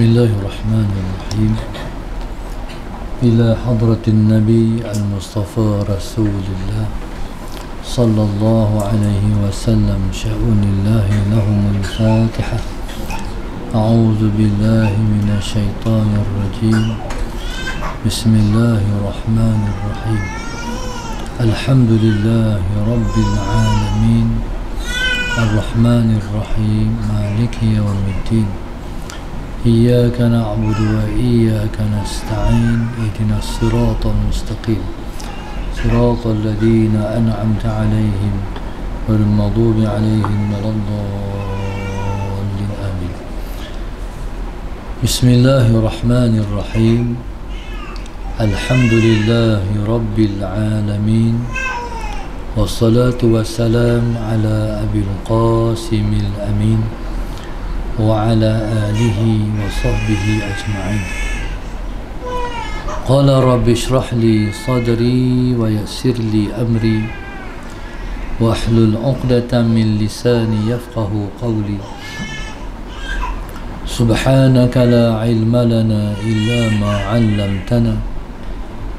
الله الرحمن الرحيم. إلى حضرة النبي المصطفى رسول الله صلى الله عليه وسلم شأن الله لهم الفاتحة. أعوذ بالله من الشيطان الرجيم. بسم الله الرحمن الرحيم. الحمد لله رب العالمين الرحمن الرحيم مالك يوم الدين. إياك نعبد وإياك نستعين. اهدنا الصراط المستقيم صراط الذين أنعمت عليهم غير المغضوب عليهم ولا الضالين آمين. بسم الله الرحمن الرحيم. الحمد لله رب العالمين والصلاة والسلام على أبي القاسم الأمين وعلى آله وصحبه أجمعين. قال رب اشرح لي صدري ويسر لي أمري واحلل عقدة من لساني يفقه قولي. سبحانك لا علم لنا إلا ما علمتنا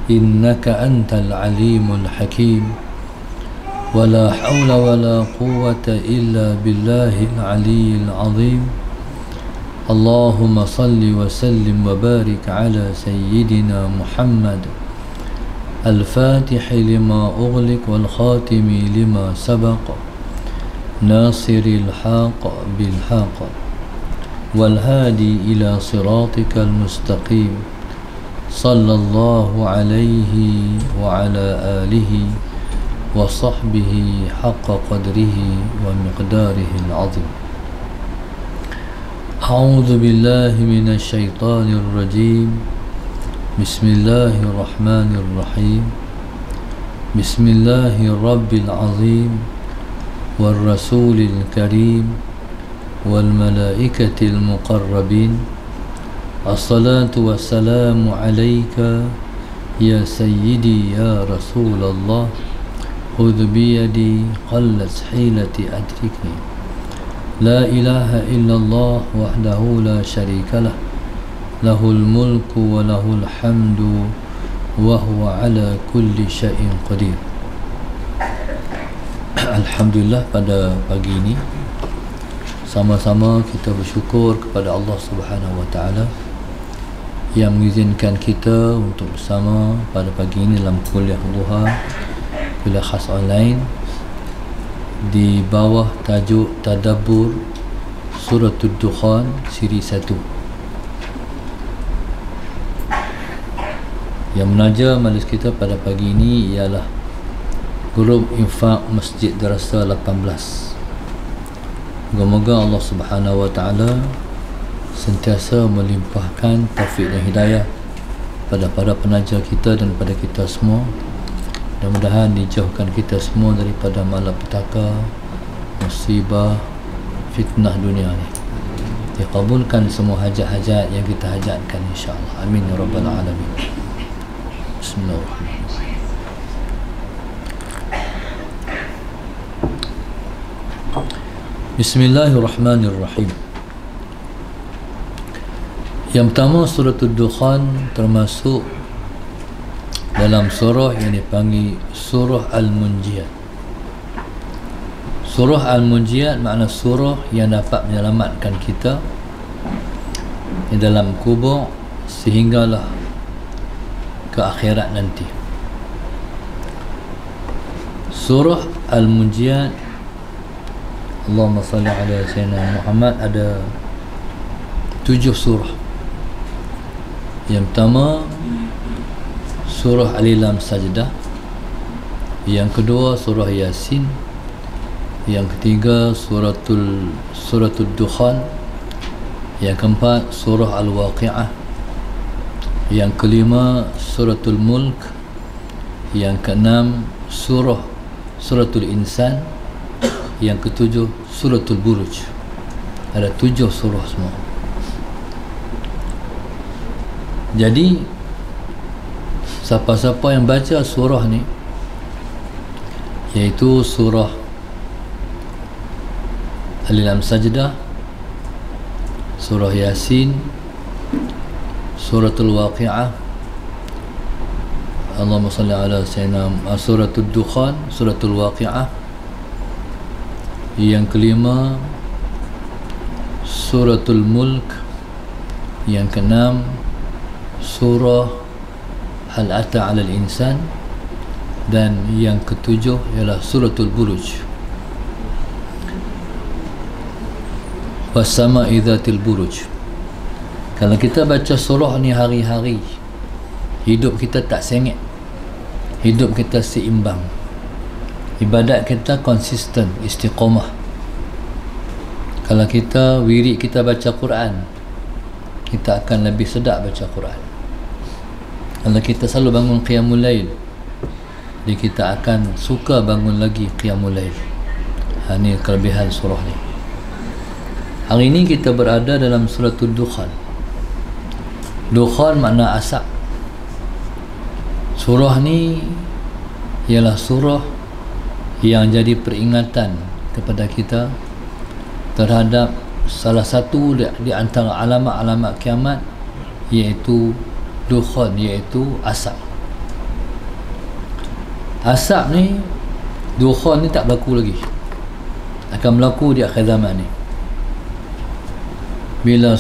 إنك أنت العليم الحكيم. ولا حول ولا قوة إلا بالله العلي العظيم. اللهم صل وسلم وبارك على سيدنا محمد الفاتح لما أغلق والخاتم لما سبق ناصر الحق بالحق والهادي إلى صراطك المستقيم. صلى الله عليه وعلى آله وصحبه حق قدره ومقداره العظيم. أعوذ بالله من الشيطان الرجيم. بسم الله الرحمن الرحيم. بسم الله الرب العظيم والرسول الكريم والملائكة المقربين. الصلاة والسلام عليك يا سيدي يا رسول الله. خذ بيدي قلت حيلتي أدركني. لا إله إلا الله وحده لا شريك له. له الملك وله الحمد وهو على كل شيء قدير. Alhamdulillah, pada pagi ini sama-sama kita bersyukur kepada Allah Subhanahu wa taala yang mengizinkan kita untuk bersama pada pagi ini dalam kuliah duha, kuliah khas online di bawah tajuk Tadabbur Suratul Dukhan siri 1. Yang menaja majlis kita pada pagi ini ialah grup infak Masjid Darasa 18. Moga-moga Allah Subhanahu wa taala sentiasa melimpahkan taufik dan hidayah pada para penaja kita dan pada kita semua. Mudah-mudahan dijauhkan kita semua daripada malapetaka, musibah, fitnah dunia ni. Dikabulkan semua hajat-hajat yang kita hajatkan insya-Allah. Amin ya rabbal alamin. Bismillahirrahmanirrahim. Bismillahirrahmanirrahim. Yang pertama, suratul Dukhan termasuk dalam surah yang dipanggil surah Al-Munjiyat. Surah Al-Munjiyat makna surah yang dapat menyelamatkan kita di dalam kubur sehinggalah ke akhirat nanti. Surah Al-Munjiyat, Allahumma salli ala sayyidina Muhammad, ada 7 surah. Yang pertama surah Al-Lam Sajdah, yang kedua surah Yasin, yang ketiga suratul Dukhan, yang keempat surah Al-Waqi'ah, yang kelima suratul Mulk, yang keenam suratul Insan, yang ketujuh suratul Buruj. Ada 7 surah semua. Jadi siapa-siapa yang baca surah ni, iaitu surah Al-Lam Sajdah, surah Yasin, suratul waqi'ah, Allahumma salli ala sayyidina, suratul dukhan, suratul waqi'ah. Yang kelima suratul mulk. Yang keenam surah hal ata 'alal insan. Dan yang ketujuh ialah suratul buruj, was-sama'i dzatil buruj. Kalau kita baca surah ni hari-hari, hidup kita tak sengit, hidup kita seimbang, ibadat kita konsisten, istiqamah. Kalau kita wirid kita baca Quran, kita akan lebih sedap baca Quran. Kalau kita selalu bangun qiyamul lail, jadi kita akan suka bangun lagi qiyamul lail. Ini kelebihan surah ni. Hari ini kita berada dalam suratul dukhan. Dukhan makna asap. Surah ni ialah surah yang jadi peringatan kepada kita terhadap salah satu di antara alamat-alamat kiamat, iaitu dukhan, iaitu asap. Asap ni, dukhan ni tak berlaku lagi, akan berlaku di akhir zaman ni. Bila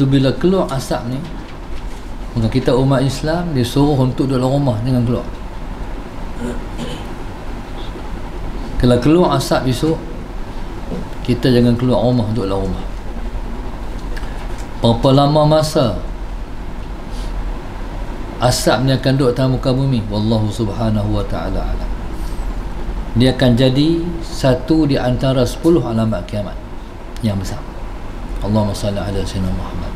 bila keluar asap ni, maka kita umat Islam disuruh untuk duduk dalam rumah, jangan keluar. Kalau keluar asap esok, kita jangan keluar rumah, duduk dalam rumah. Berapa lama masa asap ni akan duduk atas muka bumi, wallahu subhanahu wa ta'ala alam. Dia akan jadi satu di antara 10 alamat kiamat yang besar. Allahumma salli ala sayyidina Muhammad.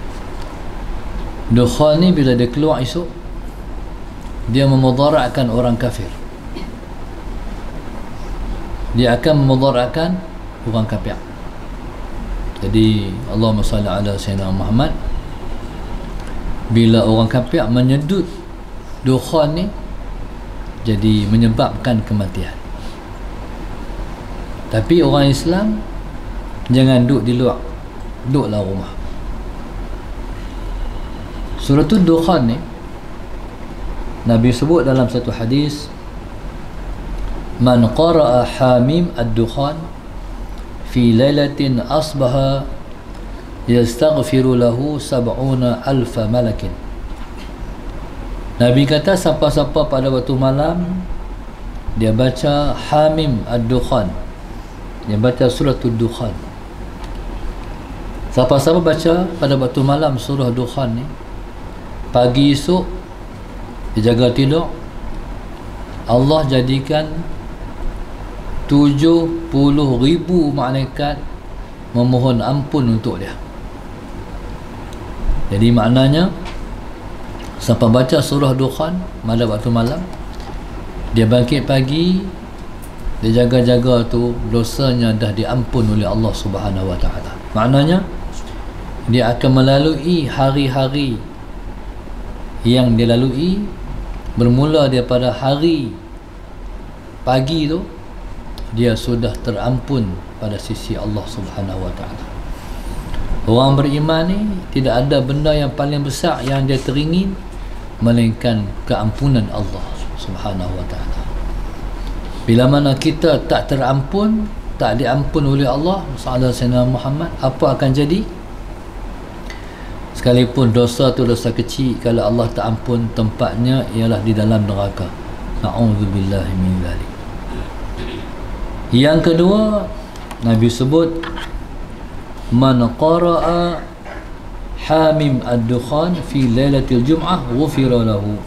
Dukhan ni bila dia keluar esok, dia memudaratkan orang kafir. Dia akan memudaratkan orang kafir. Jadi Allahumma salli ala sayyidina Muhammad, bila orang kafir menyedut dukhan ni, jadi menyebabkan kematian. Tapi orang Islam jangan duduk di luar, duduklah rumah. Suratul dukhan ni Nabi sebut dalam satu hadis, man qara'a hamim ad-dukhan fi lailatin asbaha yastaghfiru lahu 70,000 malakin. Nabi kata siapa-siapa pada waktu malam dia baca hamim ad-dukhan, dia baca suratul dukhan. Siapa-siapa baca pada waktu malam surah dukhan ni, pagi esok dia jaga tidur, Allah jadikan 70,000 malaikat memohon ampun untuk dia. Jadi maknanya siapa baca surah dukhan pada waktu malam, dia bangkit pagi, dia jaga-jaga tu, dosanya dah diampun oleh Allah Subhanahu wa ta'ala. Maknanya dia akan melalui hari-hari yang dia lalui, bermula daripada hari pagi tu, dia sudah terampun pada sisi Allah Subhanahu wa ta'ala. Orang beriman ni tidak ada benda yang paling besar yang dia teringin melainkan keampunan Allah Subhanahu wa ta'ala. Bila mana kita tak terampun, tak diampun oleh Allah Sayyidina Muhammad, apa akan jadi? Sekalipun dosa tu dosa kecil, kalau Allah tak ampun, tempatnya ialah di dalam neraka. Na'udzubillahi min dzalik. Yang kedua, Nabi sebut man qara'a hamim ad-dukhan fi lailatul jum'ah ghufira lahu.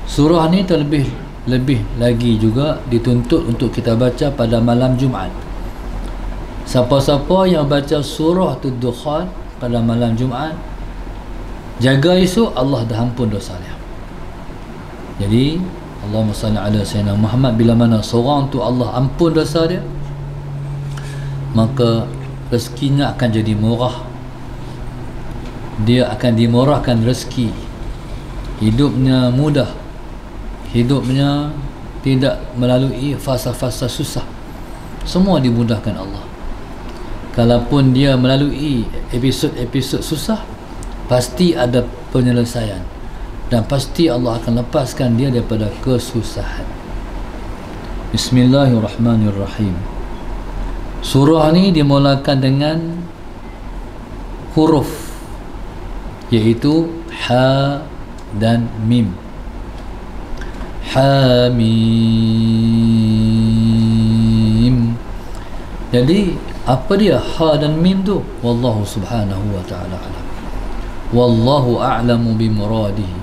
Surah ni terlebih lagi juga dituntut untuk kita baca pada malam Jumaat. Siapa-siapa yang baca surah ad-dukhan pada malam Jumaat, jaga esok, Allah dah ampun dosa dia. Jadi Allahumma salli ala sayyidina Muhammad, bila mana seorang tu Allah ampun dosa dia, maka rezekinya akan jadi murah. Dia akan dimurahkan rezeki, hidupnya mudah, hidupnya tidak melalui fasa-fasa susah, semua dimudahkan Allah. Kalaupun dia melalui episod-episod susah, pasti ada penyelesaian, dan pasti Allah akan lepaskan dia daripada kesusahan. Bismillahirrahmanirrahim. Surah ni dimulakan dengan huruf, iaitu ha dan mim. Ha mim. Jadi apa dia ha dan mim tu? Wallahu subhanahu wa ta'ala alam. Wallahu a'lamu bi muradihi.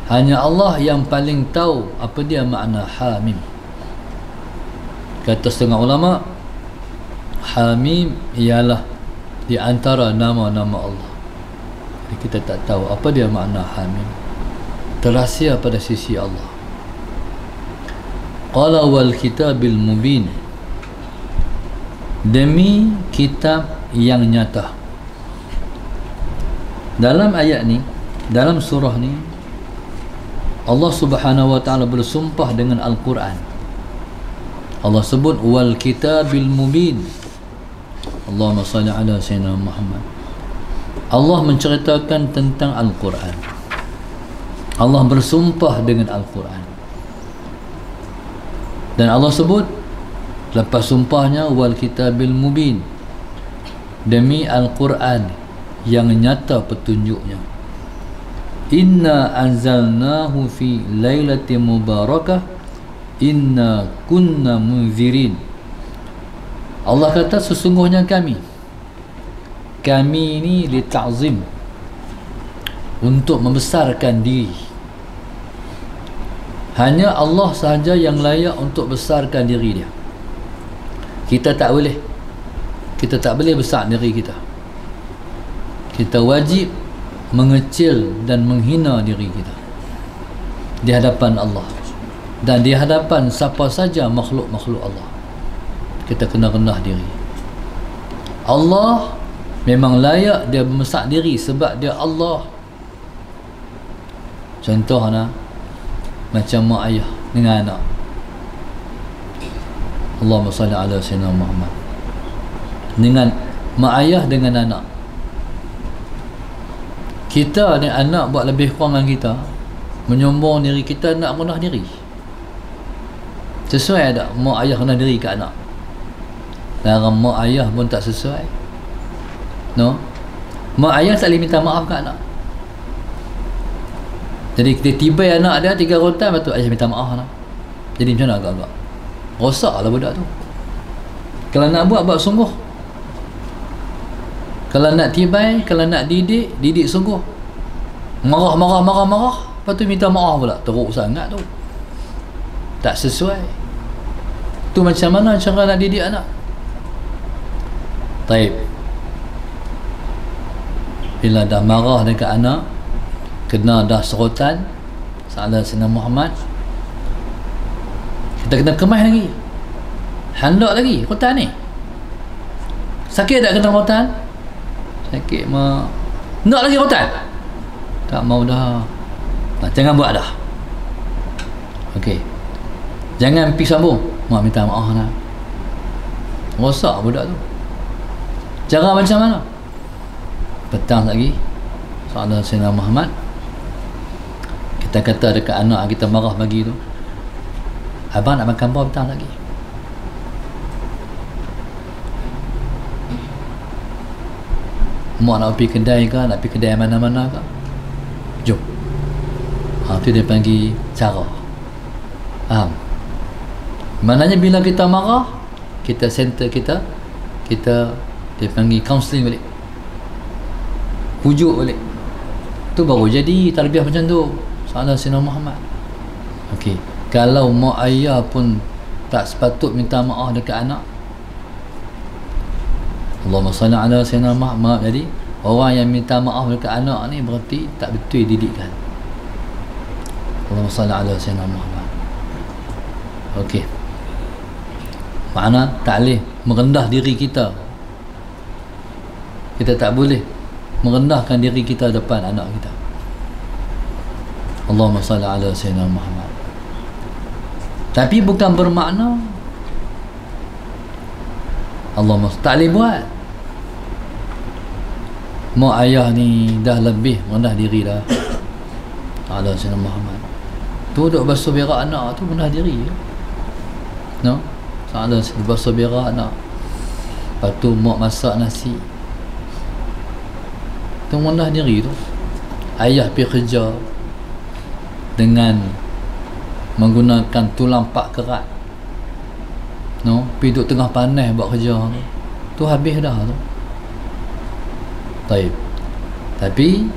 Hanya Allah yang paling tahu apa dia makna ha mim. Kata setengah ulama, ha mim ialah di antara nama-nama Allah. Jadi kita tak tahu apa dia makna ha mim. Terahsia pada sisi Allah. Qala wal kitabil mubin. Demi kitab yang nyata. Dalam ayat ni, dalam surah ni, Allah subhanahu wa ta'ala bersumpah dengan Al-Quran. Allah sebut wal kitabil mubin. Allahumma salli ala sayyidina Muhammad. Allah menceritakan tentang Al-Quran. Allah bersumpah dengan Al-Quran. Dan Allah sebut lepas sumpahnya wal kitabil mubin, demi Al-Quran yang nyata petunjuknya. Inna anzalnahu fi lailatin mubarakah inna kunna munzirin. Allah kata sesungguhnya kami ini li ta'zim, untuk membesarkan diri. Hanya Allah sahaja yang layak untuk besarkan diri dia. Kita tak boleh besar diri kita. Kita wajib mengecil dan menghina diri kita di hadapan Allah dan di hadapan siapa saja makhluk-makhluk Allah. Kita kena rendah diri. Allah memang layak dia membesar diri sebab dia Allah. Contohnya macam mak ayah dengan anak. Allahumma salli ala sayyidina Muhammad. Dengan mak ayah dengan anak. Kita ni anak buat lebih kurang dengan kita, menyombong diri kita, nak rendah diri. Sesuai tak mak ayah rendah diri ke anak? Dalam mak ayah pun tak sesuai. No? Mak ayah tak boleh minta maaf ke anak. Jadi kita tiba anak dia 3 rotan, betul ayah minta maaf lah. Jadi macam mana agak-agak? Rosak lah budak tu. Kalau nak buat sungguh. Kalau nak tibai, kalau nak didik sungguh. Marah, lepas tu minta maaf pula. Teruk sangat tu. Tak sesuai. Tu macam mana cara nak didik anak? Taib. Bila dah marah dekat anak, kena dah serotan, salah Sayyidina Muhammad, kita kena kemah lagi, handok lagi rotan ni. Sakit tak kena rotan? Sakit mah, nak lagi rotan? Tak mau dah. Nah, jangan buat dah. Okey, jangan pergi sambung. Mak minta maaf lah. Rosak budak tu. Cara macam mana? Petang lagi, salah Sayyidina Muhammad, kita kata dekat anak kita marah pagi tu, abang nak makan apa petang lagi? Mak nak pergi kedai ke, nak pergi kedai mana-mana ke? Jom. Tu dia panggil cara. Faham? Maknanya bila kita marah, kita center kita dia panggil counselling balik, pujuk balik. Tu baru jadi tarbiyah macam tu. Salah Sayyidina Muhammad. Okey, kalau mak ayah pun tak sepatut minta maaf dekat anak, Allahumma salli ala Sayyidina Muhammad. Jadi orang yang minta maaf dekat anak ni berarti tak betul didikan. Allahumma salli ala Sayyidina Muhammad. Okey, makna tak boleh merendah diri kita. Kita tak boleh merendahkan diri kita depan anak kita. Allahumma salli ala Sayyidina Muhammad. Tapi bukan bermakna Allahumma tak boleh buat. mak ayah ni dah lebih rendah diri dah ala Sayyidina Muhammad. Tu duk basuh berak anak tu rendah diri. No? Salah basuh berak anak. Lepas tu mak masak nasi. Tu rendah diri tu. Ayah pergi kerja dengan menggunakan tulang pak kerat. No, pergi duduk tengah panas buat kerja tu. Tu habis dah tu. Baik. Tapi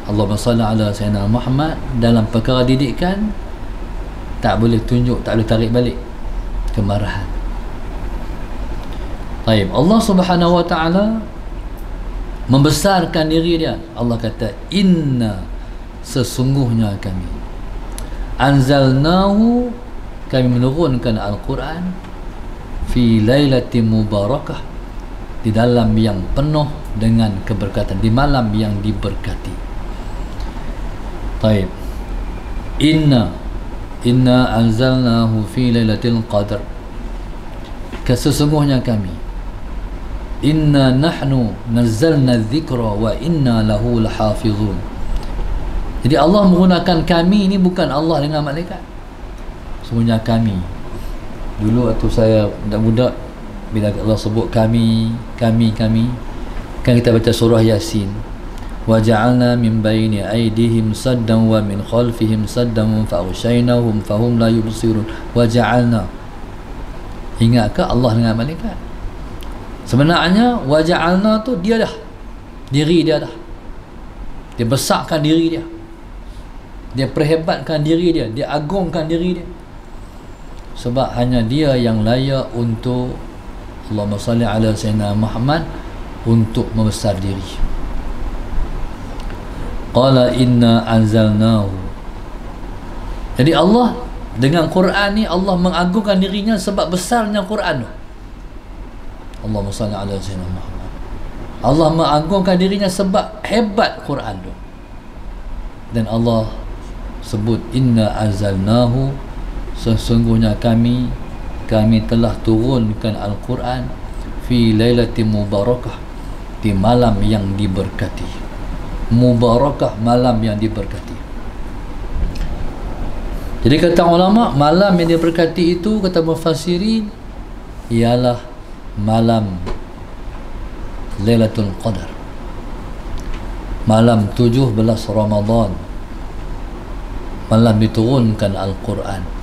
Allahumma salli ala Sayyidina Muhammad dalam perkara didikan tak boleh tunjuk, tak boleh tarik balik kemarahan. Baik. Allah Subhanahu wa taala membesarkan diri dia. Allah kata inna, sesungguhnya kami anzalnahu, kami menurunkan Al-Quran fi lailatin mubarakah, di dalam yang penuh dengan keberkatan, di malam yang diberkati. Baik. Inna anzalnahu fi lailatul qadr, sesungguhnya kami, inna nahnu nazzalna dzikra wa inna lahu lahafizun. Jadi Allah menggunakan kami ni bukan Allah dengan malaikat. Semuanya kami. Dulu waktu saya budak-budak, bila Allah sebut kami, kan kita baca surah Yasin, wa ja'alna min baini aydihim saddan wa min khalfihim saddan fa aghshaynahum fahum la yubsirun. Wa ja'alna, ingatkah Allah dengan malaikat? Sebenarnya wa ja'alna tu dia dah, diri dia dah, dia besarkan diri dia, dia perhebatkan diri dia, dia agungkan diri dia, sebab hanya dia yang layak untuk Allahumma salli ala Sayyidina Muhammad untuk membesar diri. Qala inna anzalnahu. Jadi Allah dengan Quran ni, Allah mengagungkan dirinya sebab besarnya Quran tu. Allahumma salli ala Sayyidina Muhammad. Allah mengagungkan dirinya sebab hebat Quran tu. Dan Allah sebut inna anzalnahu, sesungguhnya kami telah turunkan Al-Quran fi lailatin mubarakah, di malam yang diberkati. Mubarakah, malam yang diberkati. Jadi kata ulama, malam yang diberkati itu, kata mufassirin, ialah malam Lailatul Qadar, malam 17 Ramadan, malam diturunkan Al-Quran.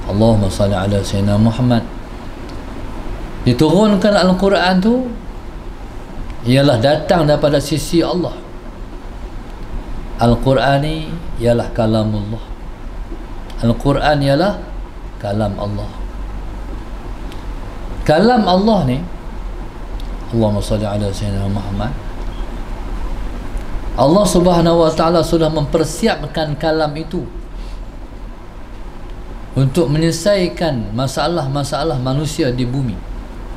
Allahumma salli ala Sayyidina Muhammad. Diturunkan Al-Quran tu ialah datang daripada sisi Allah. Al-Quran ni ialah kalamullah. Al-Quran ialah kalam Allah. Kalam Allah ni, Allahumma salli ala Sayyidina Muhammad, Allah Subhanahu wa taala sudah mempersiapkan kalam itu untuk menyelesaikan masalah-masalah manusia di bumi,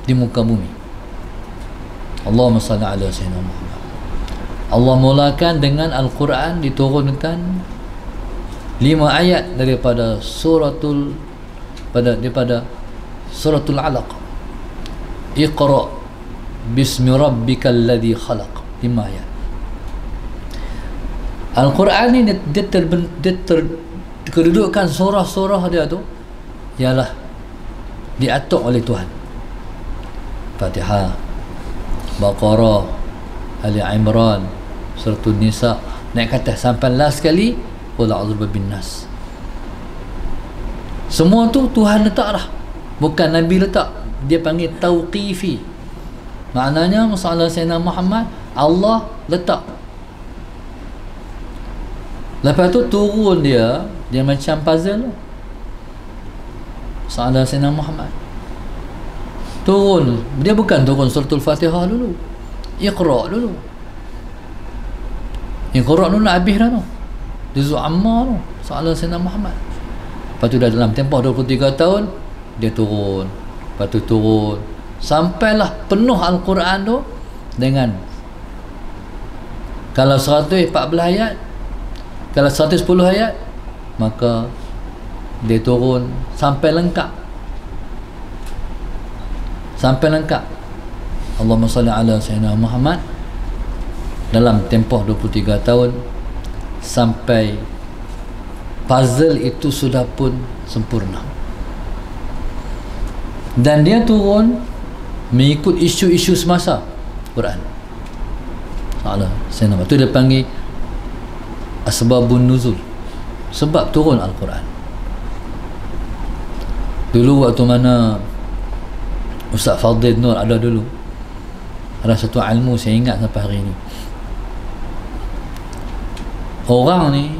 di muka bumi. Allahumma salli ala Sayyidina Muhammad. Allah mulakan dengan Al-Quran, diturunkan 5 ayat daripada suratul Alaq. Iqra bismi rabbikal ladzi khalaq. 5 ayat. Al-Quran ni kedudukan surah-surah dia tu ialah diatur oleh Tuhan. Fatihah, Baqarah, Ali Imran, Suratul Nisa, naik kata sampai last sekali qul a'udzu birabbin nas. Semua tu Tuhan letak dah, bukan Nabi letak. Dia panggil tauqifi. Maknanya masalah Sayyidina Muhammad Allah letak. Lepas tu turun dia macam puzzle. Masalah Sayyidina Muhammad turun, dia bukan turun suratul Fatihah dulu, Iqra dulu. Iqra dulu nak habis dah tu, juzuk amma tu, masalah Sayyidina Muhammad. Lepas tu dah dalam tempoh 23 tahun dia turun. Lepas tu turun sampailah penuh Al-Quran tu dengan, kalau 114 ayat, kalau 110 ayat, maka dia turun sampai lengkap. Allahumma salli ala Sayyidina Muhammad. dalam tempoh 23 tahun sampai puzzle itu sudah pun sempurna, dan dia turun mengikut isu-isu semasa Quran. Salah, saya nama tu dia panggil asbabun nuzul, sebab turun Al-Quran. Dulu waktu mana Ustaz Fadil Nur ada dulu, ada satu ilmu saya ingat sampai hari ini. Orang ni,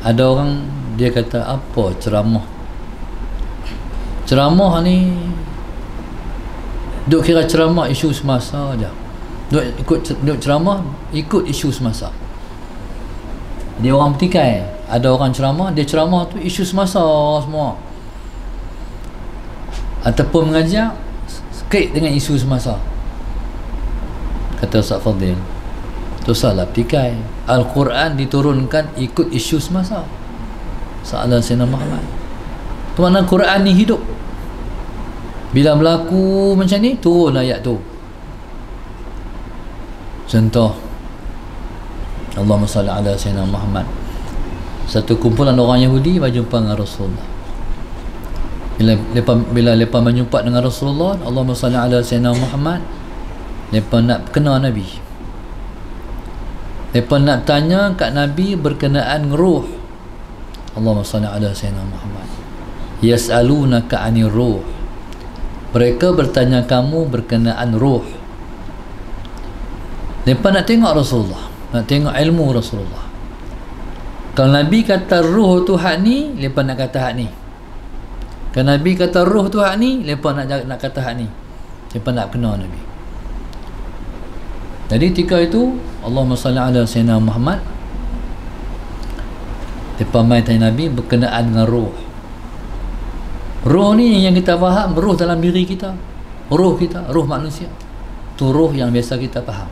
ada orang dia kata apa ceramah ni duk kira ceramah isu semasa aja, duk ceramah ikut isu semasa. Dia orang petikai, ada orang ceramah, dia ceramah tu isu semasa semua, ataupun mengajar kait dengan isu semasa. Kata Ustaz Fadil, tu salah petikai. Al-Quran diturunkan ikut isu semasa. Salah Sayyidina Muhammad. Tu mana Quran ni hidup. Bila berlaku macam ni, turun ayat tu. Contoh, Allahumma salli ala Sayyidina Muhammad. Satu kumpulan orang Yahudi berjumpa dengan Rasulullah. Bila lepas berjumpa dengan Rasulullah, Allahumma salli ala Sayyidina Muhammad, lepas nak kenal Nabi, lepas nak tanya kat Nabi berkenaan ruh. Allahumma salli ala Sayyidina Muhammad. Yas'alunaka 'anir ruh. Mereka bertanya kamu berkenaan ruh. Lepas nak tengok Rasulullah, nak tengok ilmu Rasulullah. Kalau Nabi kata ruh tu hak ni, lepas nak kata hak ni. Kalau Nabi kata ruh tu hak ni, lepas nak kata hak ni. Lepas nak kenal Nabi. Jadi ketika itu Allahumma salli ala Sayyidina Muhammad, lepas mai tanya Nabi berkenaan dengan ruh. Ruh ni yang kita faham, ruh dalam diri kita, ruh kita, ruh manusia. Tu ruh yang biasa kita faham.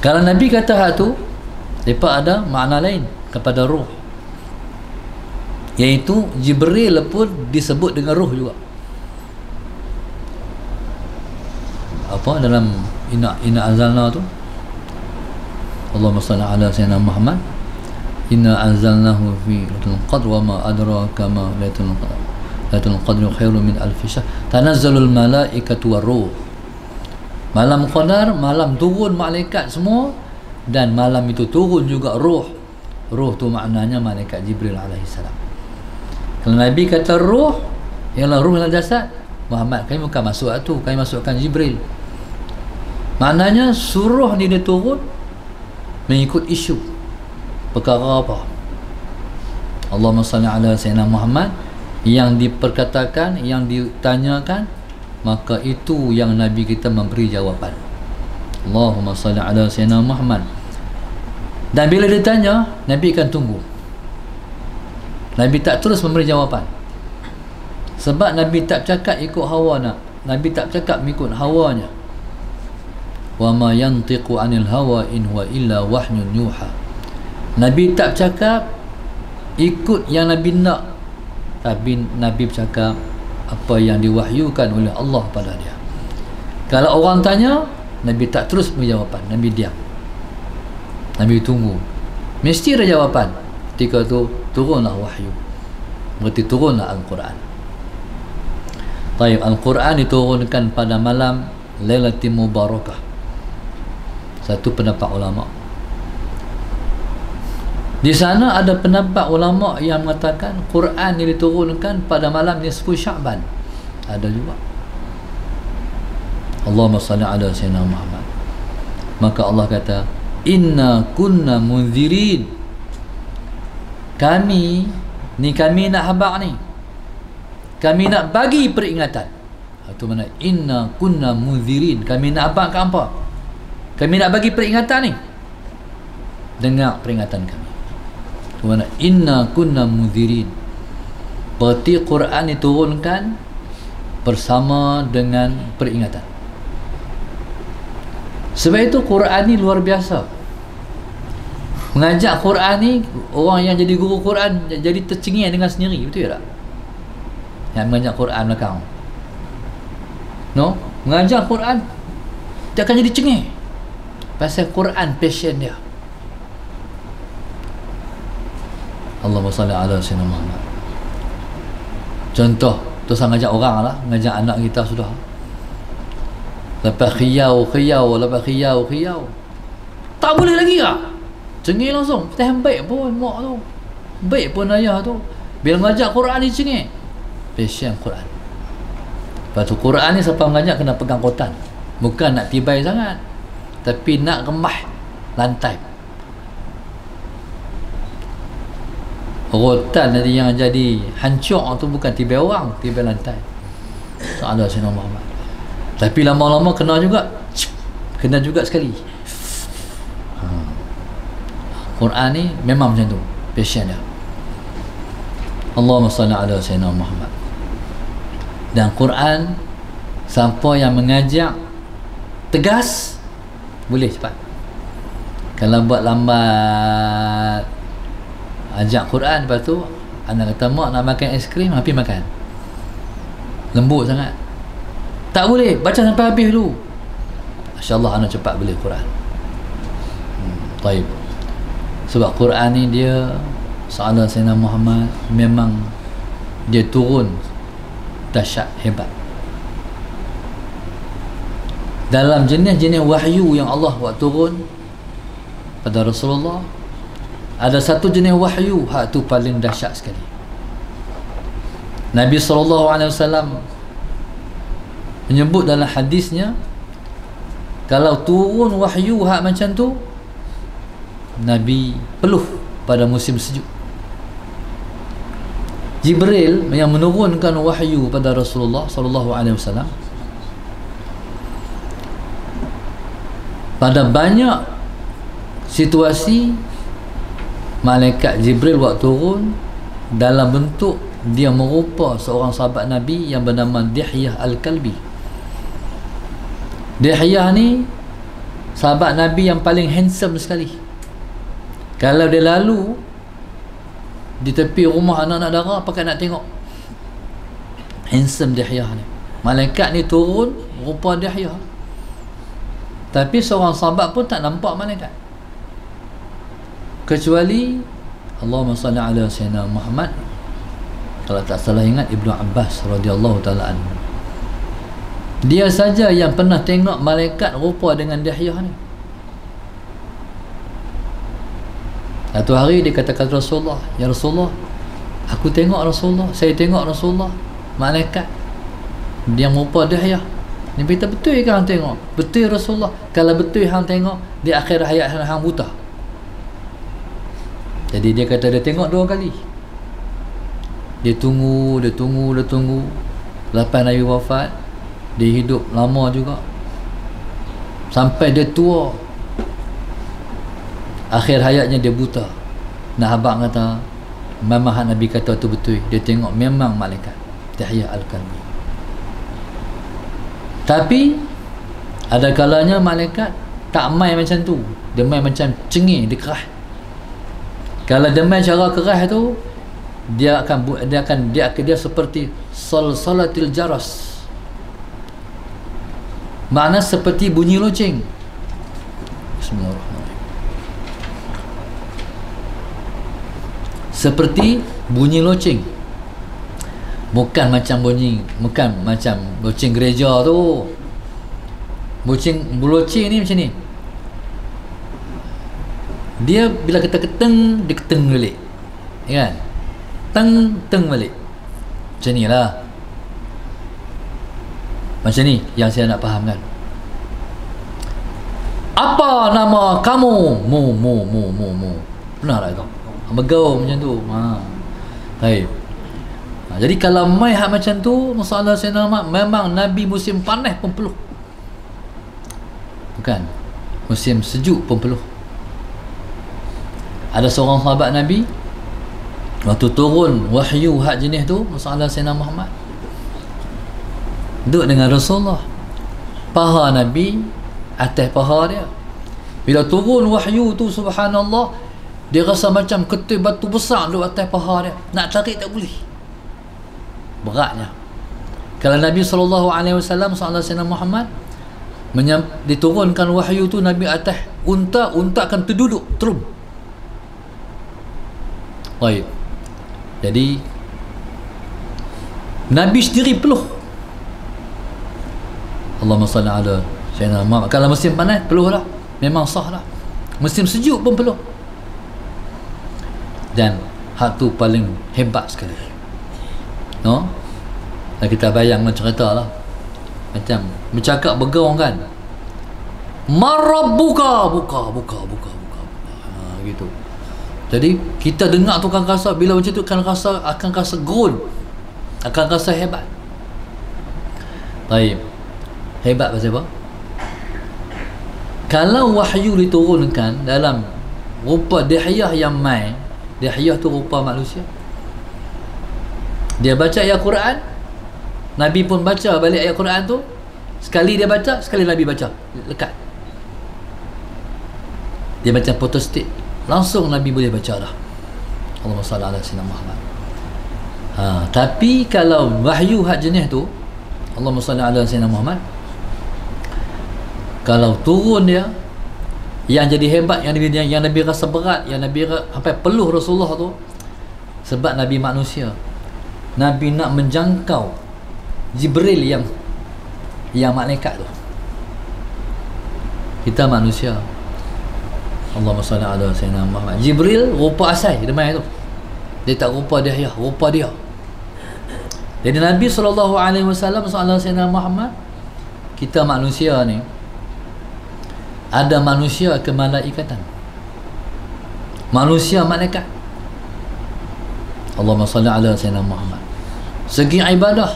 Kalau Nabi kata hak tu, lepas ada makna lain kepada ruh, iaitu Jibril pun disebut dengan ruh juga. Apa dalam inna anzalna tu, Allahumma salli ala Sayyidina Muhammad, inna anzalnahu fi lailatul qadr wa ma adraka ma lailatul qadr, lailatul qadr khairun min alf syahr, tanazzalul malaikatu war ruh. Malam qadar, malam turun malaikat semua, dan malam itu turun juga ruh. Ruh tu maknanya malaikat Jibril alaihi salam. Kalau Nabi kata ruh, ialah ruh dalam jasad, Muhammad, kami bukan masuk tu, kami masukkan Jibril. Maknanya suruh ni dia turun mengikut isu perkara apa. Allahumma salli ala Sayyidina Muhammad, yang diperkatakan, yang ditanyakan, maka itu yang Nabi kita memberi jawapan. Allahumma salli ala Sayyidina Muhammad. Dan bila ditanya, Nabi akan tunggu. Nabi tak terus memberi jawapan, sebab Nabi tak cakap ikut hawa nak. Nabi tak cakap mengikut hawanya. Wa ma yantiqu 'anil hawa in huwa illa wahyun yuha. Nabi tak cakap ikut yang Nabi nak, tapi Nabi bercakap apa yang diwahyukan oleh Allah pada dia. Kalau orang tanya, Nabi tak terus beri jawapan, Nabi diam. Nabi tunggu. Mesti ada jawapan. Ketika tu turunlah wahyu. Berarti turunlah Al-Quran. Taib, Al-Quran diturunkan pada malam Lailatul Mubarakah. Satu pendapat ulama. Di sana ada pendapat ulama yang mengatakan Quran ini diturunkan pada malam nisfu Sya'ban. Ada juga. Allahumma salli ala Sayyidina Muhammad. Maka Allah kata, inna kunna munzirin. Kami nak habaq ni, kami nak bagi peringatan. Itu mana inna kunna munzirin. Kami nak habaq ke apa? Kami nak bagi peringatan ni. Dengar peringatan kami. Itu mana inna kunna munzirin. Berarti Quran diturunkan bersama dengan peringatan. Sebab itu Quran ni luar biasa. Mengajak Quran ni, orang yang jadi guru Quran jadi tercengih dengan sendiri, betul tak? Yang mengajak Quran belakang, no? Mengajar Quran dia akan jadi cengih. Pasal Quran passion dia. Allahumma salli ala sayyidina Muhammad. Contoh, tu sang ngajak orang lah, ngajak anak kita sudah. Lepas khiyau, tak boleh lagi lah. Cengih langsung. Kita baik pun mak tu. Baik pun ayah tu. Bila ngajak Quran ni cengih. Passion Quran. Lepas tu Quran ni siapa mengajak kena pegang kotan. Bukan nak tibai sangat, tapi nak remah lantai. Rotan nanti yang jadi hancur tu bukan tibai orang, tibai lantai. Soalan Sayyidina Muhammad. Tapi lama-lama kena juga sekali. Quran ni memang macam tu passion dia. Allahumma salli ala Sayyidina Muhammad. Dan Quran, siapa yang mengajak tegas boleh cepat. Kalau buat lambat, ajak Quran, lepas tu anak kata mak nak makan aiskrim, habis makan, lembut sangat, tak boleh, baca sampai habis dulu. InsyaAllah anak cepat boleh Quran. Taib. Sebab Quran ni dia soalan Sayyidina Muhammad, memang dia turun dahsyat, hebat. Dalam jenis-jenis wahyu yang Allah buat turun pada Rasulullah, ada satu jenis wahyu hak tu paling dahsyat sekali. Nabi SAW menyebut dalam hadisnya, kalau turun wahyu hak macam tu, Nabi peluh pada musim sejuk. Jibril yang menurunkan wahyu pada Rasulullah SAW, pada banyak situasi malaikat Jibril buat turun dalam bentuk dia merupa seorang sahabat Nabi yang bernama Dihyah Al-Kalbi. Dihyah ni sahabat Nabi yang paling handsome sekali. Kalau dia lalu di tepi rumah anak-anak dara, pakai nak tengok. Handsome Dihyah ni. Malaikat ni turun rupa Dihyah, tapi seorang sahabat pun tak nampak malaikat, kecuali Allahumma salli ala Sayyidina Muhammad. Kalau tak salah ingat, Ibnu Abbas radhiyallahu ta'ala anhu, dia saja yang pernah tengok malaikat rupa dengan Dihyah ni. Satu hari dia katakan Rasulullah, ya Rasulullah, aku tengok Rasulullah, saya tengok Rasulullah, malaikat dia rupa Dihyah. Ni berita betul ke hang tengok? Betul Rasulullah. Kalau betul hang tengok, di akhir hayat hang buta. Jadi dia kata dia tengok 2 kali. Dia tunggu. Lepas Nabi wafat, dia hidup lama juga, sampai dia tua. Akhir hayatnya dia buta. Nah, abang kata memang Nabi kata tu betul. Dia tengok memang malaikat Dihyah Al-Kalbi. Tapi ada kalanya malaikat tak main macam tu. Dia main macam cengih, dia kerah. Kalau dia main cara kerah tu, dia seperti salsalatil jaras. Makna seperti bunyi loceng. Bismillahirrahmanirrahim. Seperti bunyi loceng. Bukan macam loceng gereja tu. Loceng ni macam ni. Dia bila kita keteng, dia keteng balik, ya kan? Teng balik. Macam ni lah. Macam ni yang saya nak fahamkan. Apa nama kamu? Mu. Pernah tak kau bergaul macam tu? Baik. Jadi kalau mai hak macam tu, masalah saya nama, memang Nabi musim panas pun peluh, bukan musim sejuk pun peluh. Ada seorang sahabat Nabi, waktu turun wahyu hak jenis tu, masalah Sayyidina Muhammad, duduk dengan Rasulullah, paha Nabi atas paha dia. Bila turun wahyu tu, subhanallah, dia rasa macam ketul batu besar duduk atas paha dia, nak tarik tak boleh, beratnya. Kalau Nabi SAW, Sayyidina Muhammad, diturunkan wahyu tu, Nabi atas unta akan terduduk terum. Baik. Jadi Nabi sendiri peluh. Allahumma salli ala Sayyidina Muhammad. Kalau musim panas peluh lah, memang sah lah. Musim sejuk pun peluh. Dan hak tu paling hebat sekali. No? Dan kita bayang cerita lah, macam bercakap bergaung kan, marabbuka, buka gitu. Jadi kita dengar tu akan rasa, bila macam tu akan rasa gerun, akan rasa hebat. Baik. Hebat pasal apa? Kalau wahyu diturunkan dalam rupa Dihyah yang mai, Dihyah tu rupa manusia, dia baca ayat Quran, Nabi pun baca balik ayat Quran tu. Sekali dia baca, sekali Nabi baca, lekat. Dia macam photostat, langsung Nabi boleh baca dah. Allahumma salli ala Sayyidina Muhammad. Tapi kalau wahyu hak jenis tu, Allahumma salli ala Sayyidina Muhammad, kalau turun dia, yang jadi hebat, yang Nabi rasa berat, yang Nabi sampai peluh Rasulullah tu, sebab Nabi manusia. Nabi nak menjangkau Jibril yang malaikat tu. Kita manusia. Allahumma salli ala Sayyidina Muhammad. Jibril rupa asal dia main tu. Dia tak rupa Dihyah, rupa dia. Jadi Nabi SAW soalan Sayyidina Muhammad, kita manusia ni ada manusia kemalaikatan, manusia malaikat. Allahumma salli ala Sayyidina Muhammad. Segi ibadah,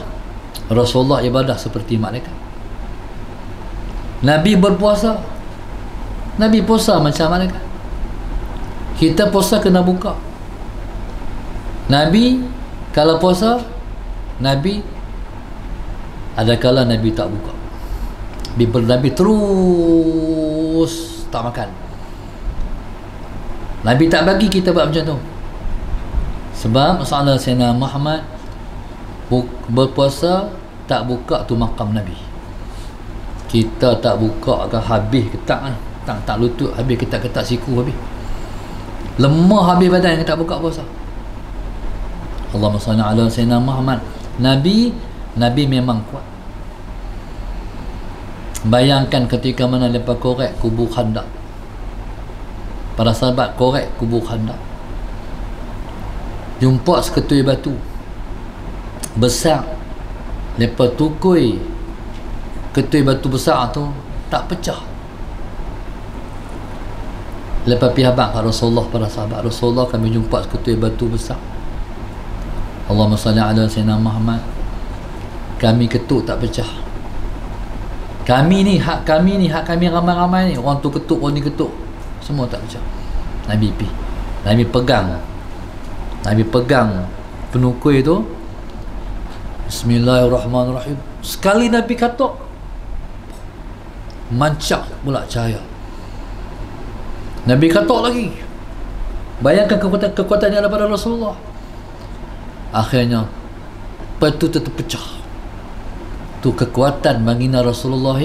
Rasulullah ibadah seperti malaikat. Nabi berpuasa, Nabi puasa macam malaikat. Kita puasa kena buka. Nabi kalau puasa, Nabi ada kala Nabi tak buka. Nabi terus tak makan. Nabi tak bagi kita buat macam tu. Sebab masalah Sayyidina Muhammad berpuasa tak buka tu makam Nabi. Kita tak buka ke habis ketak ni, tak lutut habis, ketak siku habis, lemah habis badan, kita tak buka puasa. Allahumma salli ala Sayyidina Muhammad. Nabi memang kuat. Bayangkan ketika mana mereka korek kubur Khandaq, para sahabat korek kubur Khandaq, jumpa seketui batu besar, mereka tukui ketui batu besar tu tak pecah. Lepas pergi habaq kat Rasulullah, para sahabat Rasulullah, kami jumpa seketui batu besar. Allahumma salli ala Sayyidina Muhammad. Kami ketuk tak pecah. Kami ni hak kami ramai-ramai ni, orang tu ketuk, orang ni ketuk, semua tak pecah. Nabi pergi, Nabi pegang penukui tu, Bismillahirrahmanirrahim. Sekali Nabi katuk, mancak pula cahaya. Nabi katuk lagi. Bayangkan kekuatan yang ada pada Rasulullah. Akhirnya batu tetap pecah. Tu kekuatan baginda Rasulullah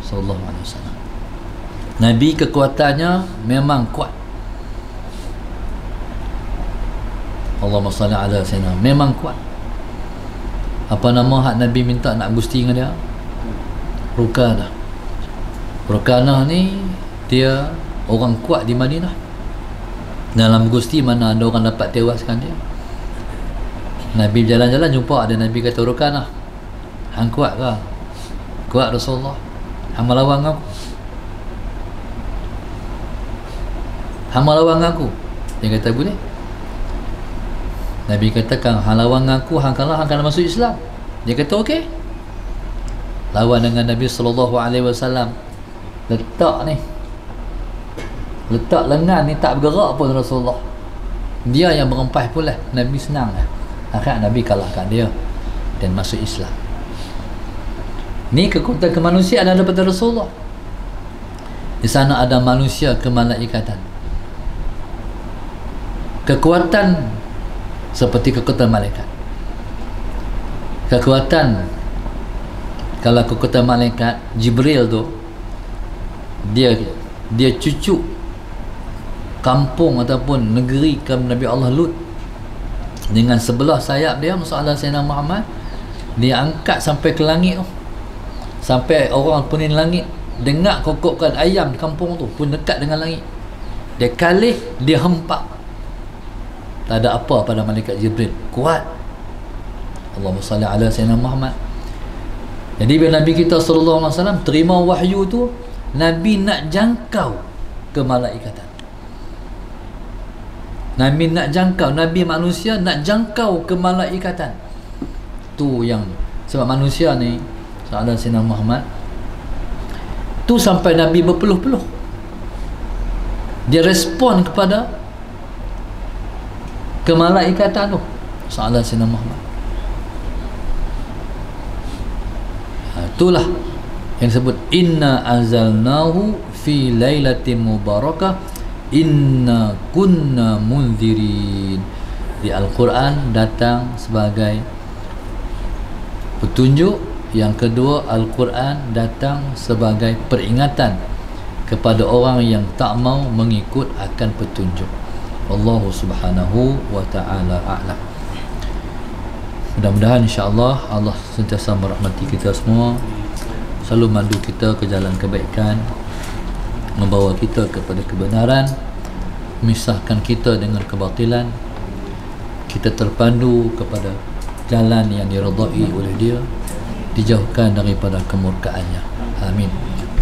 sallallahu alaihi wasallam. Nabi kekuatannya memang kuat. Allahumma salli ala Sayyidina, memang kuat. Apa nama hak Nabi minta nak gusti dengan dia? Rukanah. Rukanah ni dia orang kuat di Madinah. Dalam gusti mana ada orang dapat tewaskan dia. Nabi jalan-jalan jumpa ada Nabi kata, Rukanah, hang kuat ke? Kuat Rasulullah. Hang melawan aku. Hang melawan aku. Dia kata boleh. Nabi katakan, hang lawan aku, hang kalah, hang kena masuk Islam. Dia kata okey. Lawan dengan Nabi SAW. Letak lengan ni tak bergerak pun Rasulullah. Dia yang merempas pula. Nabi senang lah. Akhirnya Nabi kalahkan dia dan masuk Islam. Ni kekuatan kemanusiaan ada pada Rasulullah. Di sana ada manusia kemalaikatan. Kekuatan seperti kekuatan malaikat. Kekuatan Kalau aku kata malaikat Jibril tu, dia cucu kampung ataupun negeri Nabi Allah Lut, dengan sebelah sayap dia masalah Sayyidina Muhammad, dia angkat sampai ke langit tu, sampai orang pening langit dengar kokokkan ayam kampung tu pun dekat dengan langit. Dia kalih, dia hempak, tak ada apa pada malaikat Jibril, kuat. Allahumma salli ala Sayyidina Muhammad. Jadi bila Nabi kita sallallahu alaihi wasallam terima wahyu tu, Nabi nak jangkau ke malaikatan. Nabi nak jangkau, Nabi manusia nak jangkau ke malaikatan. Tu yang sebab manusia ni soalan Sayyidina Muhammad tu sampai Nabi berpeluh-peluh. Dia respon kepada kemalaikatan tu soalan Sayyidina Muhammad. Itulah yang disebut inna anzalnahu fi lailatin mubarakah inna kunna munzirin. Di Al-Quran datang sebagai petunjuk. Yang kedua, Al-Quran datang sebagai peringatan kepada orang yang tak mau mengikut akan petunjuk. Wallahu subhanahu wa ta'ala a'lam. Mudah-mudahan insya-Allah Allah sentiasa merahmati kita semua, selalu mandu kita ke jalan kebaikan, membawa kita kepada kebenaran, memisahkan kita dengan kebatilan, kita terpandu kepada jalan yang diridai oleh Dia, dijauhkan daripada kemurkaannya. Amin.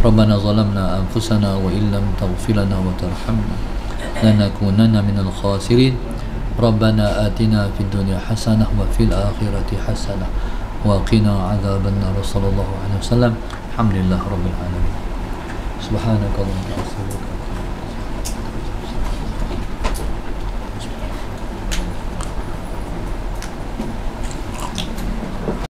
Rabbana zalamna anfusana wa illam taghfir lana wa tarhamna lanakunanna minal khasirin. Rabbana atina fid dunya hasanah wa fil akhirati hasanah wa qina adzabannar. Sallallahu alaihi wasallam. Alhamdulillah rabbil alamin. Subhanakallahumma wa bihamdika.